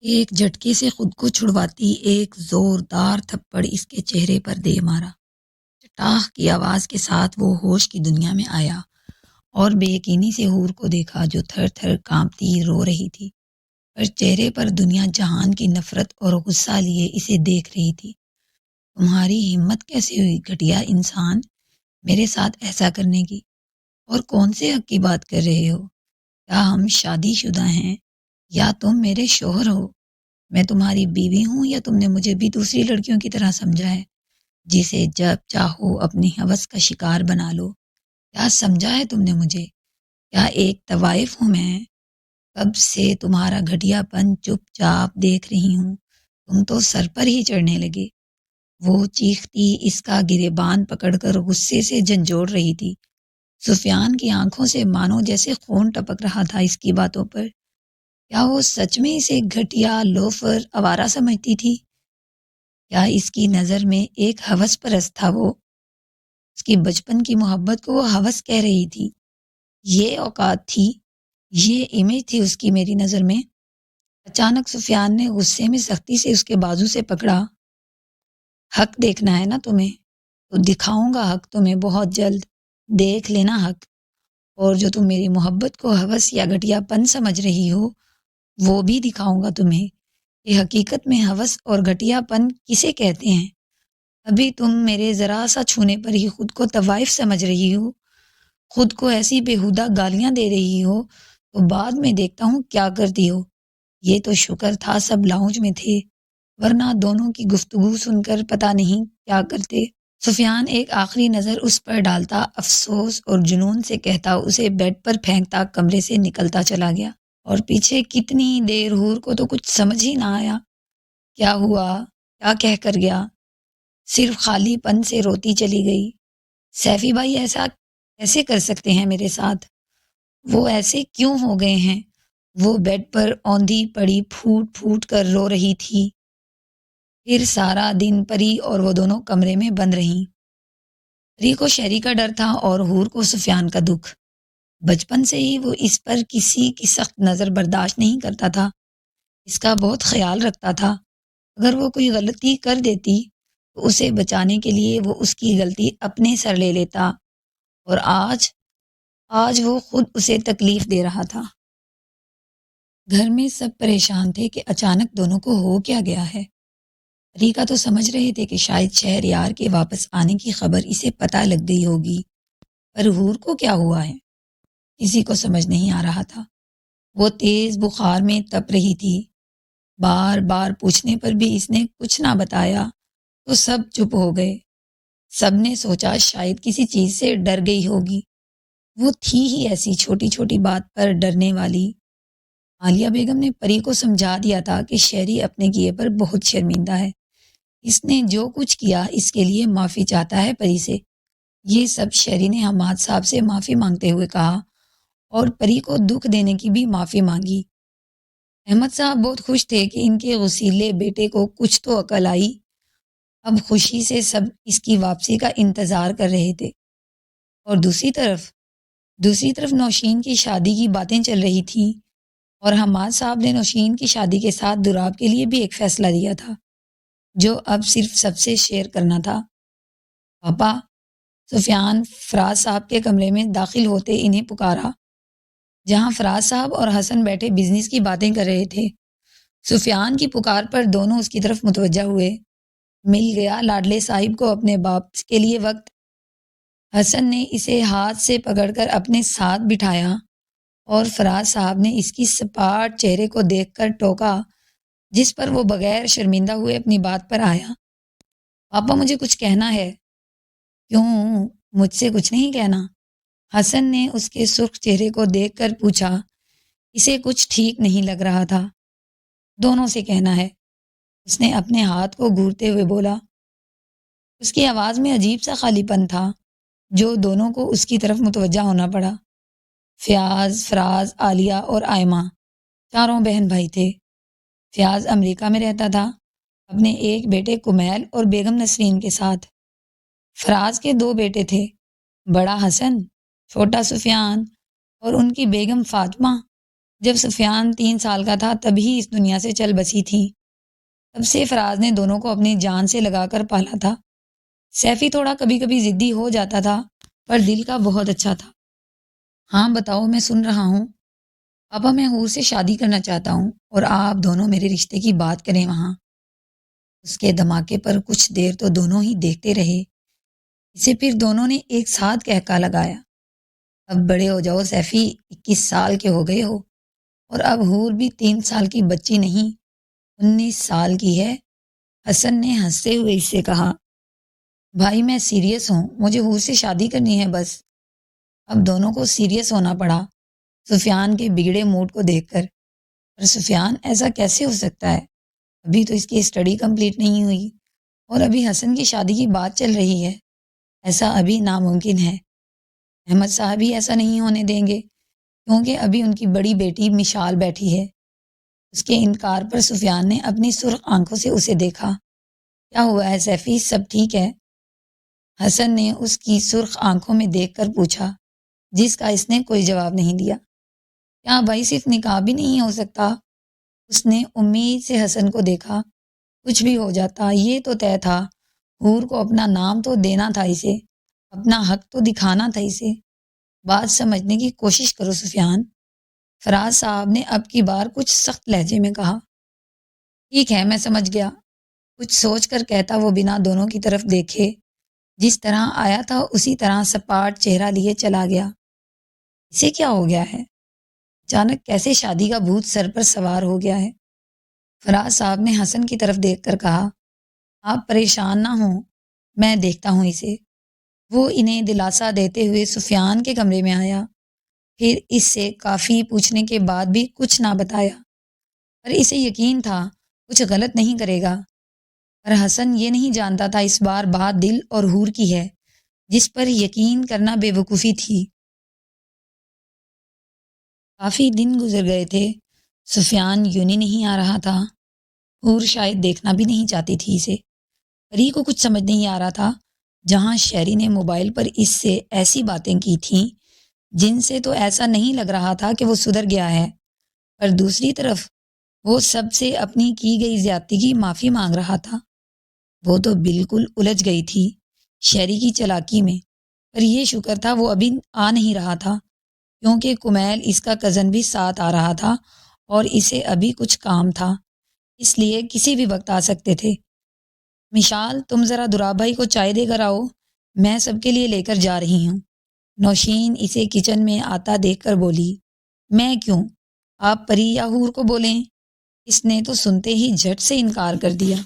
ایک جھٹکے سے خود کو چھڑواتی ایک زوردار تھپڑ اس کے چہرے پر دے مارا۔ چٹاخ کی آواز کے ساتھ وہ ہوش کی دنیا میں آیا اور بے یقینی سے حور کو دیکھا جو تھر تھر کانپتی رو رہی تھی، پر چہرے پر دنیا جہان کی نفرت اور غصہ لیے اسے دیکھ رہی تھی۔ تمہاری ہمت کیسے ہوئی گھٹیا انسان میرے ساتھ ایسا کرنے کی؟ اور کون سے حق کی بات کر رہے ہو؟ کیا ہم شادی شدہ ہیں یا تم میرے شوہر ہو؟ میں تمہاری بیوی ہوں یا تم نے مجھے بھی دوسری لڑکیوں کی طرح سمجھا ہے جسے جب چاہو اپنی ہوس کا شکار بنا لو؟ کیا سمجھا ہے تم نے مجھے؟ کیا ایک طوائف ہوں میں؟ کب سے تمہارا گھٹیا پن چپ چاپ دیکھ رہی ہوں، تم تو سر پر ہی چڑھنے لگے۔ وہ چیختی اس کا گریبان پکڑ کر غصے سے جھنجھوڑ رہی تھی۔ سفیان کی آنکھوں سے مانو جیسے خون ٹپک رہا تھا اس کی باتوں پر۔ کیا وہ سچ میں اسے گھٹیا لوفر آوارہ سمجھتی تھی؟ کیا اس کی نظر میں ایک ہوس پرست تھا وہ؟ اس کی بچپن کی محبت کو وہ ہوس کہہ رہی تھی؟ یہ اوقات تھی، یہ امیج تھی اس کی میری نظر میں؟ اچانک سفیان نے غصے میں سختی سے اس کے بازو سے پکڑا۔ حق دیکھنا ہے نا تمہیں؟ تو دکھاؤں گا حق تمہیں بہت جلد، دیکھ لینا حق۔ اور جو تم میری محبت کو ہوس یا گھٹیا پن سمجھ رہی ہو وہ بھی دکھاؤں گا تمہیں کہ حقیقت میں ہوس اور گھٹیا پن کسے کہتے ہیں۔ ابھی تم میرے ذرا سا چھونے پر ہی خود کو طوائف سمجھ رہی ہو، خود کو ایسی بےہودہ گالیاں دے رہی ہو، تو بعد میں دیکھتا ہوں کیا کرتی ہو۔ یہ تو شکر تھا سب لاؤنج میں تھے، ورنہ دونوں کی گفتگو سن کر پتہ نہیں کیا کرتے۔ سفیان ایک آخری نظر اس پر ڈالتا، افسوس اور جنون سے کہتا، اسے بیڈ پر پھینکتا کمرے سے نکلتا چلا گیا۔ اور پیچھے کتنی دیر حور کو تو کچھ سمجھ ہی نہ آیا، کیا ہوا، کیا کہہ کر گیا۔ صرف خالی پن سے روتی چلی گئی۔ سیفی بھائی ایسا کیسے کر سکتے ہیں میرے ساتھ؟ وہ ایسے کیوں ہو گئے ہیں؟ وہ بیڈ پر اوندھی پڑی پھوٹ پھوٹ کر رو رہی تھی۔ پھر سارا دن پری اور وہ دونوں کمرے میں بند رہیں۔ پری کو شہری کا ڈر تھا اور حور کو سفیان کا دکھ۔ بچپن سے ہی وہ اس پر کسی کی سخت نظر برداشت نہیں کرتا تھا، اس کا بہت خیال رکھتا تھا۔ اگر وہ کوئی غلطی کر دیتی تو اسے بچانے کے لیے وہ اس کی غلطی اپنے سر لے لیتا، اور آج وہ خود اسے تکلیف دے رہا تھا۔ گھر میں سب پریشان تھے کہ اچانک دونوں کو ہو کیا گیا ہے۔ ریکا تو سمجھ رہے تھے کہ شاید شہر یار کے واپس آنے کی خبر اسے پتہ لگ گئی ہوگی، پر حور کو کیا ہوا ہے کسی کو سمجھ نہیں آ رہا تھا۔ وہ تیز بخار میں تپ رہی تھی، بار بار پوچھنے پر بھی اس نے کچھ نہ بتایا تو سب چپ ہو گئے۔ سب نے سوچا شاید کسی چیز سے ڈر گئی ہوگی، وہ تھی ہی ایسی چھوٹی چھوٹی بات پر ڈرنے والی۔ عالیہ بیگم نے پری کو سمجھا دیا تھا کہ شہری اپنے کیے پر بہت شرمندہ ہے، اس نے جو کچھ کیا اس کے لیے معافی چاہتا ہے پری سے۔ یہ سب شہری نے حماد صاحب سے معافی مانگتے ہوئے کہا اور پری کو دکھ دینے کی بھی معافی مانگی۔ احمد صاحب بہت خوش تھے کہ ان کے غسیلے بیٹے کو کچھ تو عقل آئی۔ اب خوشی سے سب اس کی واپسی کا انتظار کر رہے تھے۔ اور دوسری طرف نوشین کی شادی کی باتیں چل رہی تھیں، اور حماد صاحب نے نوشین کی شادی کے ساتھ دراب کے لیے بھی ایک فیصلہ لیا تھا جو اب صرف سب سے شیئر کرنا تھا۔ پاپا، سفیان فراز صاحب کے کمرے میں داخل ہوتے انہیں پکارا، جہاں فراز صاحب اور حسن بیٹھے بزنس کی باتیں کر رہے تھے۔ سفیان کی پکار پر دونوں اس کی طرف متوجہ ہوئے۔ مل گیا لاڈلے صاحب کو اپنے باپ کے لیے وقت۔ حسن نے اسے ہاتھ سے پکڑ کر اپنے ساتھ بٹھایا اور فراز صاحب نے اس کی سپاٹ چہرے کو دیکھ کر ٹوکا، جس پر وہ بغیر شرمندہ ہوئے اپنی بات پر آیا۔ پاپا، مجھے کچھ کہنا ہے۔ کیوں، مجھ سے کچھ نہیں کہنا؟ حسن نے اس کے سرخ چہرے کو دیکھ کر پوچھا۔ اسے کچھ ٹھیک نہیں لگ رہا تھا۔ دونوں سے کہنا ہے، اس نے اپنے ہاتھ کو گھورتے ہوئے بولا۔ اس کی آواز میں عجیب سا خالی پن تھا جو دونوں کو اس کی طرف متوجہ ہونا پڑا۔ فیاض، فراز، عالیہ اور آئمہ چاروں بہن بھائی تھے۔ فیاض امریکہ میں رہتا تھا اپنے ایک بیٹے کمیل اور بیگم نسرین کے ساتھ۔ فراز کے دو بیٹے تھے، بڑا حسن، چھوٹا سفیان اور ان کی بیگم فاطمہ۔ جب سفیان 3 سال کا تھا تبھی اس دنیا سے چل بسی تھی۔ تب سے فراز نے دونوں کو اپنی جان سے لگا کر پالا تھا۔ سیفی تھوڑا کبھی کبھی ضدی ہو جاتا تھا پر دل کا بہت اچھا تھا۔ ہاں بتاؤ، میں سن رہا ہوں۔ پاپا، میں حور سے شادی کرنا چاہتا ہوں اور آپ دونوں میرے رشتے کی بات کریں وہاں۔ اس کے دھماکے پر کچھ دیر تو دونوں ہی دیکھتے رہے۔ اسے پھر دونوں نے ایک ساتھ کہکا لگایا، اب بڑے ہو جاؤ سیفی، 21 سال کے ہو گئے ہو، اور اب حور بھی 3 سال کی بچی نہیں، 19 سال کی ہے۔ حسن نے ہنستے ہوئے اس سے کہا، بھائی میں سیریس ہوں، مجھے حور سے شادی کرنی ہے بس۔ اب دونوں کو سیریس ہونا پڑا سفیان کے بگڑے موڈ کو دیکھ کر۔ پر سفیان، ایسا کیسے ہو سکتا ہے؟ ابھی تو اس کی اسٹڈی کمپلیٹ نہیں ہوئی اور ابھی حسن کی شادی کی بات چل رہی ہے، ایسا ابھی ناممکن ہے۔ احمد صاحب بھی ایسا نہیں ہونے دیں گے کیونکہ ابھی ان کی بڑی بیٹی مشال بیٹھی ہے۔ اس کے انکار پر سفیان نے اپنی سرخ آنکھوں سے اسے دیکھا۔ کیا ہوا ہے سیفی، سب ٹھیک ہے؟ حسن نے اس کی سرخ آنکھوں میں دیکھ کر پوچھا، جس کا اس نے کوئی جواب نہیں دیا۔ کیا بھائی صرف نکاح بھی نہیں ہو سکتا؟ اس نے امید سے حسن کو دیکھا۔ کچھ بھی ہو جاتا، یہ تو طے تھا، حور کو اپنا نام تو دینا تھا اسے، اپنا حق تو دکھانا تھا اسے۔ بات سمجھنے کی کوشش کرو سفیان، فراز صاحب نے اب کی بار کچھ سخت لہجے میں کہا۔ ٹھیک ہے، میں سمجھ گیا، کچھ سوچ کر کہتا وہ بنا دونوں کی طرف دیکھے جس طرح آیا تھا اسی طرح سپاٹ چہرہ لیے چلا گیا۔ اسے کیا ہو گیا ہے؟ اچانک کیسے شادی کا بھوت سر پر سوار ہو گیا ہے؟ فراز صاحب نے حسن کی طرف دیکھ کر کہا، آپ پریشان نہ ہوں، میں دیکھتا ہوں اسے۔ وہ انہیں دلاسا دیتے ہوئے سفیان کے کمرے میں آیا، پھر اس سے کافی پوچھنے کے بعد بھی کچھ نہ بتایا، پر اسے یقین تھا کچھ غلط نہیں کرے گا۔ پر حسن یہ نہیں جانتا تھا اس بار بات دل اور حور کی ہے، جس پر یقین کرنا بے وقوفی تھی۔ کافی دن گزر گئے تھے، سفیان یونی نہیں آ رہا تھا۔ حور شاید دیکھنا بھی نہیں چاہتی تھی اسے۔ پری کو کچھ سمجھ نہیں آ رہا تھا، جہاں شہری نے موبائل پر اس سے ایسی باتیں کی تھیں جن سے تو ایسا نہیں لگ رہا تھا کہ وہ سدھر گیا ہے، پر دوسری طرف وہ سب سے اپنی کی گئی زیادتی کی معافی مانگ رہا تھا۔ وہ تو بالکل الجھ گئی تھی شہری کی چالاکی میں، پر یہ شکر تھا وہ ابھی آ نہیں رہا تھا کیونکہ کمیل اس کا کزن بھی ساتھ آ رہا تھا اور اسے ابھی کچھ کام تھا، اس لیے کسی بھی وقت آ سکتے تھے۔ مشال، تم ذرا دراب بھائی کو چائے دے کر آؤ، میں سب کے لیے لے کر جا رہی ہوں۔ نوشین اسے کچن میں آتا دیکھ کر بولی، میں کیوں؟ آپ پری یا حور کو بولیں۔ اس نے تو سنتے ہی جھٹ سے انکار کر دیا۔